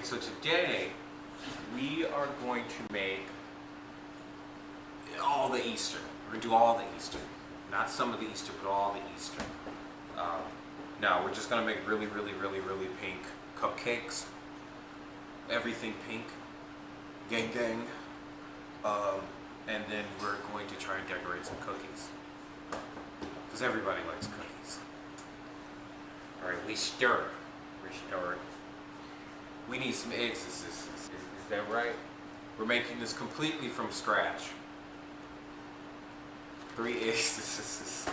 so today we are going to make all the Easter. We're going to do all the Easter. Not some of the Easter, but all the Easter. Now, we're just going to make really, really, really, really pink cupcakes. Everything pink. Gang, gang. And then we're going to try and decorate some cookies. Because everybody likes cookies. Alright, we stir. We stir. We need some eggs. Is that right? We're making this completely from scratch. 3 eggs.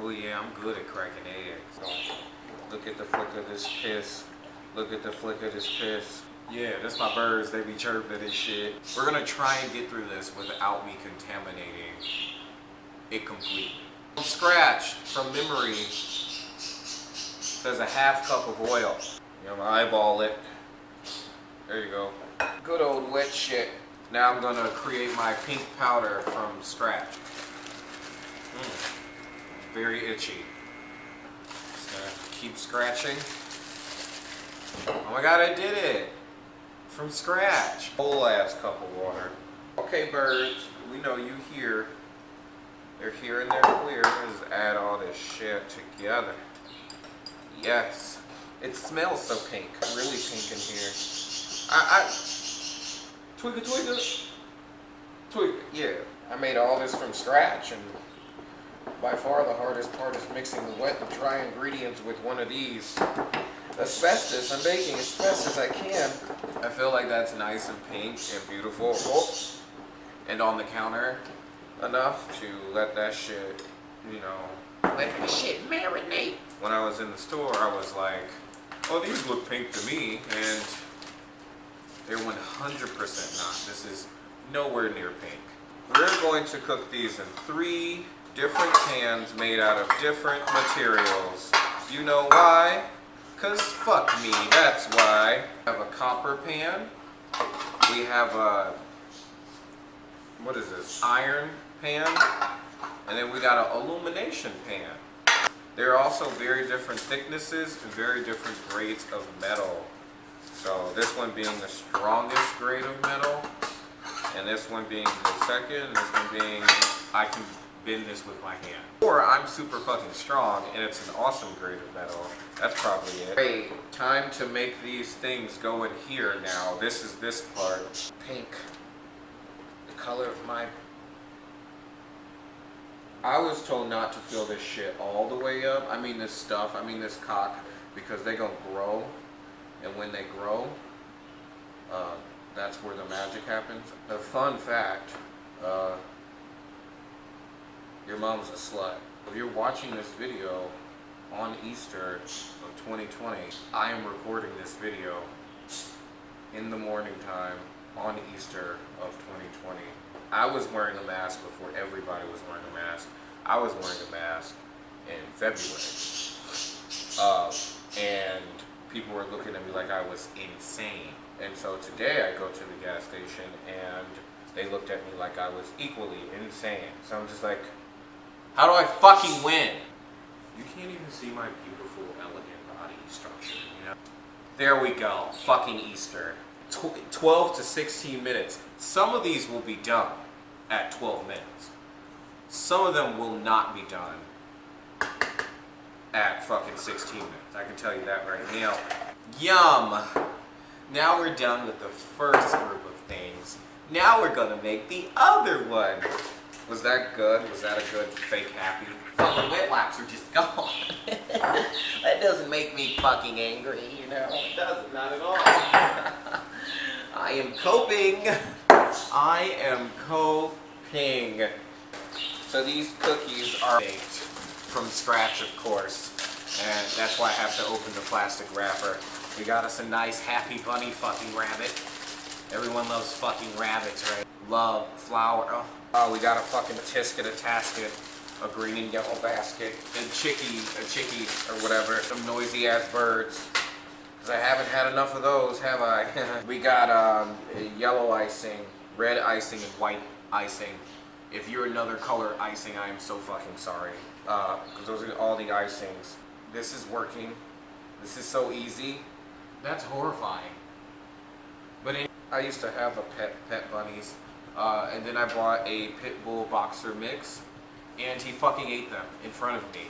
Oh yeah, I'm good at cracking eggs. Look at the flick of this piss. Look at the flick of this piss. Yeah, that's my birds. They be chirping and shit. We're gonna try and get through this without me contaminating it completely. From scratch, from memory, there's a ½ cup of oil. You know, eyeball it. There you go. Good old wet shit. Now I'm gonna create my pink powder from scratch. Very itchy. Just gonna keep scratching. Oh my god, I did it! From scratch. Whole ass cup of water. Okay, birds, we know you here. They're here and they're clear. Let's add all this shit together. Yes. It smells so pink. Really pink in here. Twigga twigga. Twigga, yeah. I made all this from scratch, and by far the hardest part is mixing the wet and dry ingredients with one of these. Asbestos. I'm baking as fast as I can. I feel like that's nice and pink and beautiful. Oh. And on the counter enough to let that shit, you know, let the shit marinate. When I was in the store, I was like, oh, these look pink to me, and they're 100% not. This is nowhere near pink. We're going to cook these in 3 different pans made out of different materials. You know why? Cause fuck me, that's why. We have a copper pan. We have a, what is this, iron pan. And then we got an illumination pan. They're also very different thicknesses and very different grades of metal. So this one being the strongest grade of metal, and this one being the second, and this one being, I can bend this with my hand. Or I'm super fucking strong and it's an awesome grade of metal. That's probably it. Great, time to make these things go in here now. This is this part. Pink. The color of my... I was told not to fill this shit all the way up. I mean this stuff, I mean this cock, because they gonna grow. And when they grow, that's where the magic happens. A fun fact, your mom's a slut. If you're watching this video on Easter of 2020, I am recording this video in the morning time on Easter of 2020. I was wearing a mask before everybody was wearing a mask. I was wearing a mask in February. And people were looking at me like I was insane. And so today I go to the gas station and they looked at me like I was equally insane. So I'm just like, how do I fucking win? You can't even see my beautiful, elegant body structure, you know? There we go. Fucking Easter. 12 to 16 minutes. Some of these will be done at 12 minutes. Some of them will not be done at fucking 16 minutes. I can tell you that right now. Yum! Now we're done with the first group of things. Now we're gonna make the other one. Was that good? Was that a good fake happy? Oh, the wet wipes are just gone. That doesn't make me fucking angry, you know? It doesn't, not at all. I am coping. I am coping. So these cookies are baked from scratch, of course. And that's why I have to open the plastic wrapper. We got us a nice happy bunny fucking rabbit. Everyone loves fucking rabbits, right? Love, flower. Oh, we got a fucking tisket, a tasket, a green and yellow basket, and a chickie, or whatever. Some noisy ass birds. Cause I haven't had enough of those, have I? We got yellow icing, red icing, and white icing. If you're another color icing, I am so fucking sorry. Because those are all the icings. This is working. This is so easy. That's horrifying. But I used to have a pet bunnies, and then I bought a pit bull boxer mix, and he fucking ate them in front of me.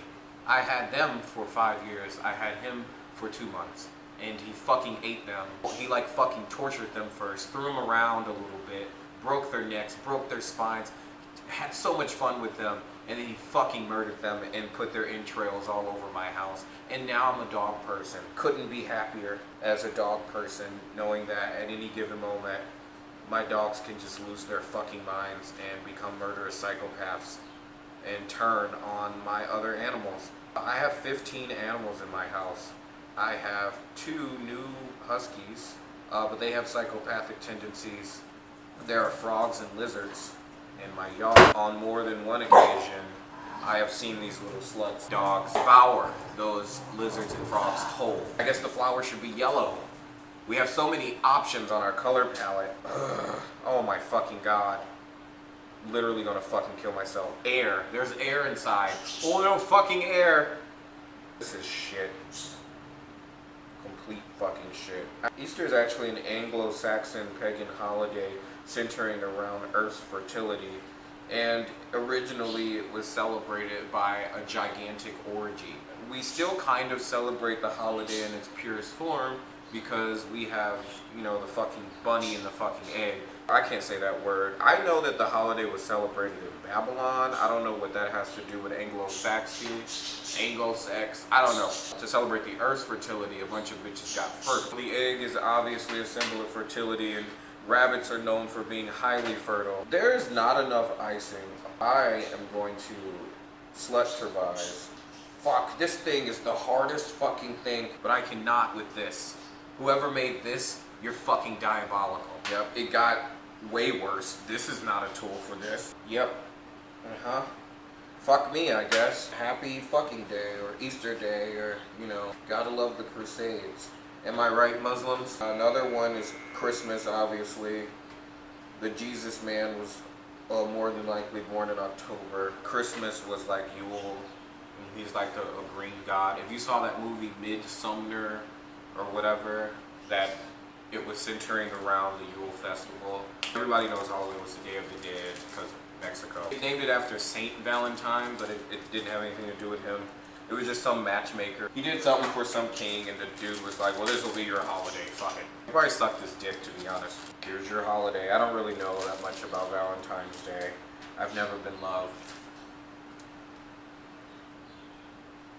I had them for 5 years. I had him for 2 months, and he fucking ate them. He like fucking tortured them first, threw them around a little bit, broke their necks, broke their spines, had so much fun with them, and then he fucking murdered them and put their entrails all over my house. And now I'm a dog person. Couldn't be happier as a dog person, knowing that at any given moment, my dogs can just lose their fucking minds and become murderous psychopaths and turn on my other animals. I have 15 animals in my house. I have 2 new huskies, but they have psychopathic tendencies. There are frogs and lizards in my yard. On more than one occasion, I have seen these little sluts, dogs, devour those lizards and frogs whole. I guess the flower should be yellow. We have so many options on our color palette. Ugh. Oh my fucking god. Literally gonna fucking kill myself. Air. There's air inside. Oh no fucking air. This is shit. Complete fucking shit. Easter is actually an Anglo-Saxon pagan holiday centering around Earth's fertility, and originally it was celebrated by a gigantic orgy. We still kind of celebrate the holiday in its purest form because we have, you know, the fucking bunny and the fucking egg. I can't say that word. I know that the holiday was celebrated in Babylon. I don't know what that has to do with Anglo-Sax. I don't know. To celebrate the Earth's fertility, a bunch of bitches got fertile. The egg is obviously a symbol of fertility, and rabbits are known for being highly fertile. There is not enough icing. I am going to slut turbise. Fuck, this thing is the hardest fucking thing, but I cannot with this. Whoever made this, you're fucking diabolical. Yep, it got way worse. This is not a tool for this. Yep. Fuck me, I guess. Happy fucking day, or Easter day, or, you know, gotta love the Crusades. Am I right, Muslims? Another one is Christmas, obviously. The Jesus man was more than likely born in October. Christmas was like Yule. He's like a green god. If you saw that movie Midsummer or whatever, that it was centering around the Yule festival. Everybody knows Halloween was the Day of the Dead because Mexico. They named it after Saint Valentine, but it didn't have anything to do with him. It was just some matchmaker. He did something for some king, and the dude was like, well, this will be your holiday, fuck it. He probably sucked his dick, to be honest. Here's your holiday. I don't really know that much about Valentine's Day. I've never been loved.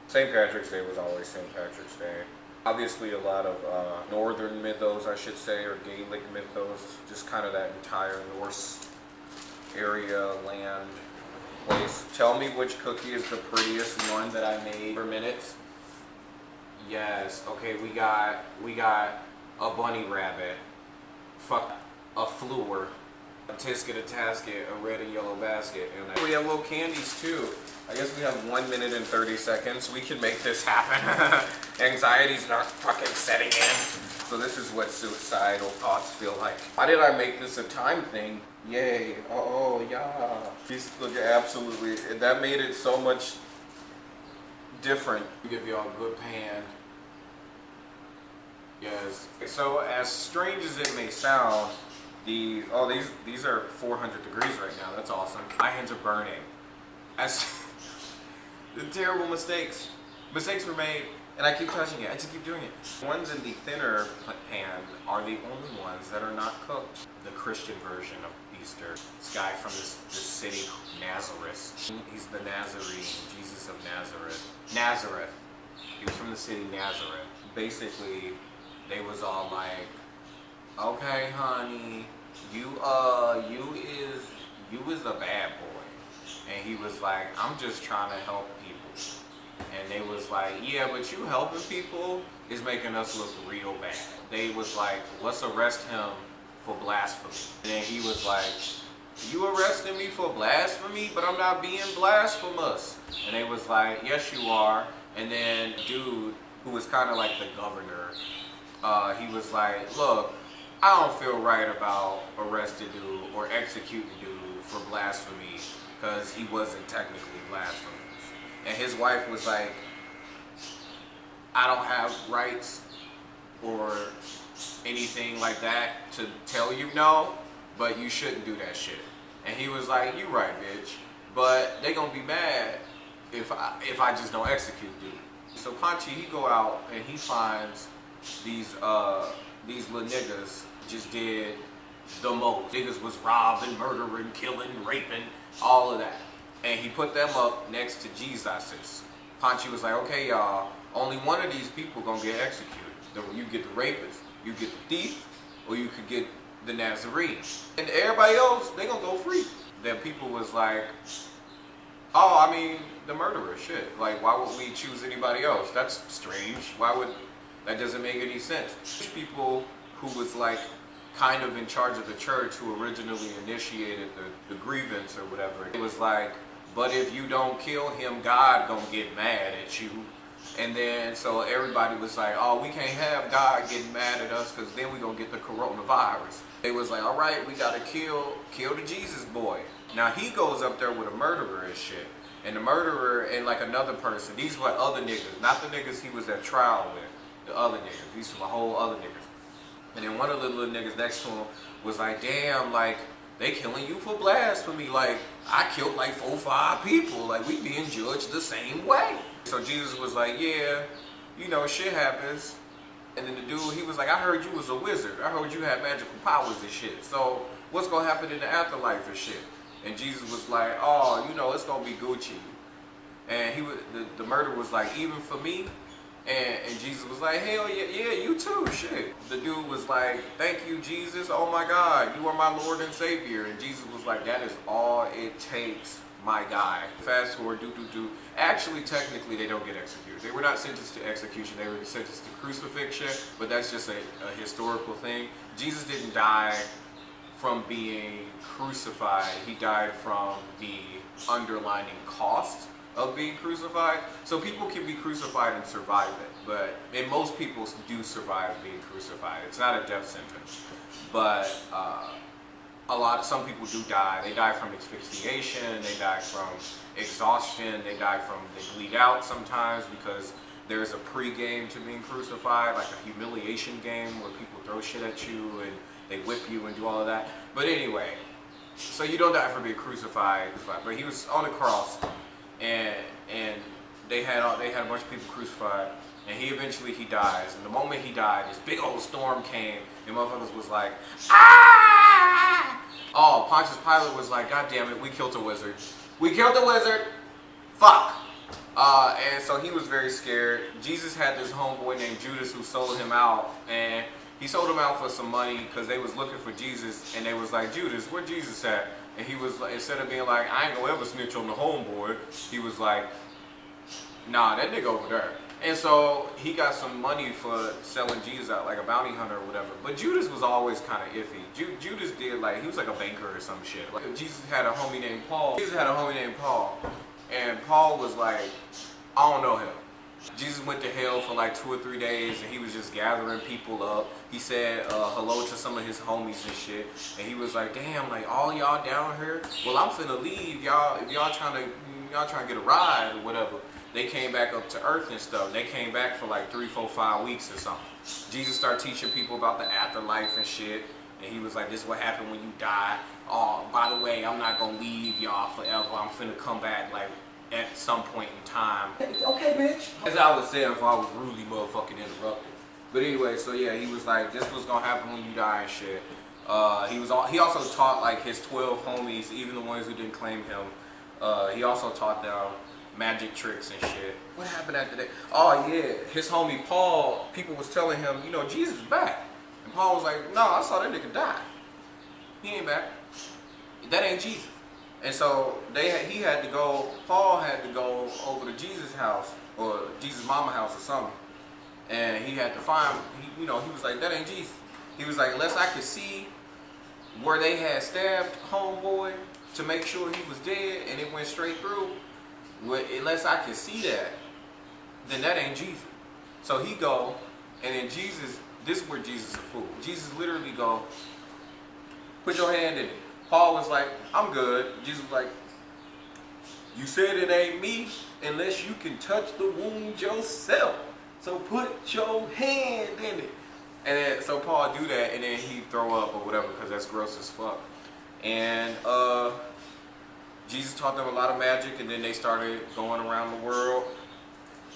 St. Patrick's Day was always St. Patrick's Day. Obviously a lot of northern mythos, I should say, or Gaelic mythos, just kind of that entire Norse area, land, place. Tell me which cookie is the prettiest one that I made per minute. Yes, okay, we got a bunny rabbit, fuck, a fluer, a tisket, a tasket, a red and yellow basket, and we have little candies too. I guess we have 1 minute and 30 seconds. We can make this happen. Anxiety's not fucking setting in. So this is what suicidal thoughts feel like. Why did I make this a time thing? Yay. Oh, yeah. These look absolutely, that made it so much different. Give y'all a good pan. Yes. So as strange as it may sound, these are 400 degrees right now. That's awesome. My hands are burning. The terrible mistakes. Mistakes were made, and I keep touching it. I just keep doing it. The ones in the thinner pan are the only ones that are not cooked. The Christian version of Easter. This guy from this city, Nazareth. He's the Nazarene, Jesus of Nazareth. Nazareth. He was from the city Nazareth. Basically, they was all like, okay, honey, you is a bad boy. And he was like, I'm just trying to help people. And they was like, yeah, but you helping people is making us look real bad. They was like, let's arrest him for blasphemy. And then he was like, you arresting me for blasphemy, but I'm not being blasphemous. And they was like, yes, you are. And then dude, who was kind of like the governor, he was like, look, I don't feel right about arresting dude or executing dude for blasphemy, because he wasn't technically blasphemous. And his wife was like, I don't have rights or anything like that to tell you no, but you shouldn't do that shit. And he was like, you right, bitch, but they gonna be mad if I just don't execute dude. So Punchy, he go out and he finds these little niggas just did the most. Niggas was robbing, murdering, killing, raping, all of that. And he put them up next to Jesus. Punchy was like, okay, y'all, only one of these people gonna get executed. You get the rapist, you get the thief, or you could get the Nazarene. And everybody else, they gonna go free. Then people was like, oh, I mean, the murderer, shit. Like, why would we choose anybody else? That's strange. That doesn't make any sense. People who was like kind of in charge of the church, who originally initiated the grievance or whatever, it was like, but if you don't kill him, God gonna get mad at you. And then, so everybody was like, oh, we can't have God getting mad at us because then we gonna get the coronavirus. They was like, all right, we gotta kill the Jesus boy. Now he goes up there with a murderer and shit. And the murderer and like another person, these were other niggas, not the niggas he was at trial with. The other niggas, these were whole other niggas. And then one of the little niggas next to him was like, damn, like, they killing you for blasphemy. Like, I killed like 4 or 5 people. Like, we being judged the same way. So Jesus was like, yeah, you know, shit happens. And then the dude, he was like, I heard you was a wizard. I heard you had magical powers and shit. So what's gonna happen in the afterlife and shit? And Jesus was like, oh, you know, it's gonna be Gucci. And the murderer was like, even for me? And Jesus was like, hell yeah, you too, shit. The dude was like, thank you, Jesus. Oh my God, you are my Lord and Savior. And Jesus was like, that is all it takes, my guy. Fast forward, Actually, technically, they don't get executed. They were not sentenced to execution. They were sentenced to crucifixion, but that's just a historical thing. Jesus didn't die from being crucified. He died from the underlying cost of being crucified. So people can be crucified and survive it, and most people do survive being crucified. It's not a death sentence, but some people do die. They die from asphyxiation, they die from exhaustion, they bleed out sometimes because there's a pre-game to being crucified, like a humiliation game where people throw shit at you and they whip you and do all of that. But anyway, so you don't die for being crucified, but he was on the cross. And they had a bunch of people crucified, and he dies. And the moment he died, this big old storm came, and motherfuckers was like, ah! Oh, Pontius Pilate was like, God damn it, we killed the wizard. We killed the wizard. Fuck. And so he was very scared. Jesus had this homeboy named Judas who sold him out, and he sold him out for some money because they was looking for Jesus, and they was like, Judas, where Jesus at? And he was like, instead of being like, I ain't gonna ever snitch on the homeboy, he was like, nah, that nigga over there. And so he got some money for selling Jesus out, like a bounty hunter or whatever. But Judas was always kind of iffy. Judas did he was like a banker or some shit. Like, Jesus had a homie named Paul. And Paul was like, I don't know him. Jesus went to hell for like 2 or 3 days, and he was just gathering people up. He said hello to some of his homies and shit, and he was like, damn, like all y'all down here? Well, I'm finna leave, y'all. If y'all trying to get a ride or whatever. They came back up to earth and stuff. They came back for like 3, 4, 5 weeks or something. Jesus started teaching people about the afterlife and shit, and he was like, this is what happened when you die. Oh, by the way, I'm not gonna leave y'all forever. I'm finna come back like at some point in time. Okay, bitch. As I was saying, if I was rudely motherfucking interrupted. But anyway, so yeah, he was like, this was gonna happen when you die and shit. He also taught like his 12 homies, even the ones who didn't claim him. He also taught them magic tricks and shit. What happened after that? Oh yeah, his homie Paul, people was telling him, you know, Jesus is back. And Paul was like, no, I saw that nigga die. He ain't back. That ain't Jesus. And so Paul had to go over to Jesus' house, or Jesus' mama house or something. And he had to find, he was like, that ain't Jesus. He was like, unless I could see where they had stabbed homeboy to make sure he was dead and it went straight through, unless I can see that, then that ain't Jesus. So he go, and then Jesus, this is where Jesus is a fool. Jesus literally go, put your hand in it. Paul was like, I'm good. Jesus was like, you said it ain't me unless you can touch the wound yourself. So put your hand in it. And then, so Paul do that, and then he throw up or whatever, because that's gross as fuck. And Jesus taught them a lot of magic, and then they started going around the world.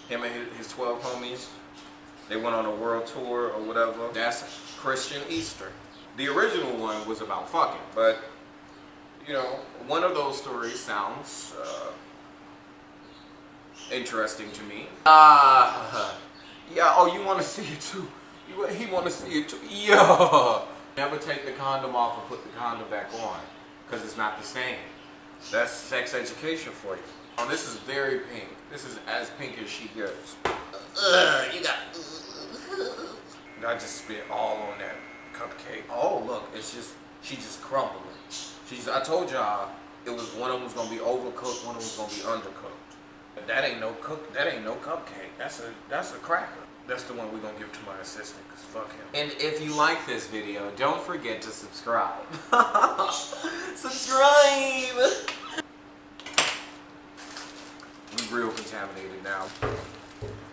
Him and his 12 homies, they went on a world tour or whatever. That's Christian Easter. The original one was about fucking, but you know, one of those stories sounds interesting to me. Yeah. Oh, you want to see it too? He want to see it too. Yeah. Never take the condom off and put the condom back on, because it's not the same. That's sex education for you. Oh, this is very pink. This is as pink as she gets. You got. I just spit all on that cupcake. Oh, look, she just crumbling. I told y'all it was one of them was gonna be overcooked, one of them was gonna be undercooked. That ain't no cupcake. That's a cracker. That's the one we're gonna give to my assistant, cause fuck him. And if you like this video, don't forget to subscribe. Subscribe! We real contaminated now.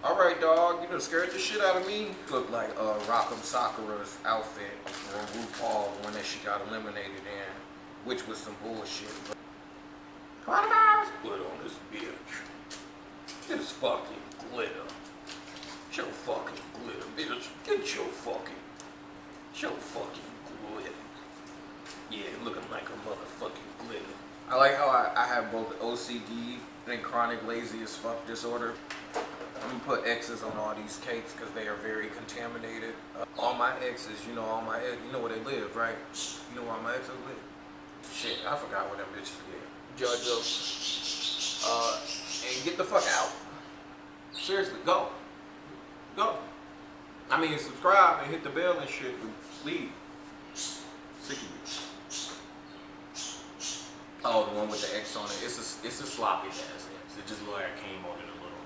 Alright, dog, you done scared the shit out of me. Look like Rock'em Sakura's outfit from RuPaul, when that she got eliminated in, which was some bullshit. Coronavirus? Put on this bitch. This fucking glitter. Show fucking glitter, bitch. Get your fucking glitter. Yeah, looking like a motherfucking glitter. I like how I have both OCD and chronic lazy as fuck disorder. I'm gonna put X's on all these cakes because they are very contaminated. All my exes, you know where they live, right? You know where all my exes live? Shit, I forgot where them bitches live. Judge them. And get the fuck out. Seriously, go. Go. I mean, subscribe and hit the bell and shit and leave. Sick of you. Oh, the one with the X on it. It's a sloppy ass X. It just look like I came on it a little.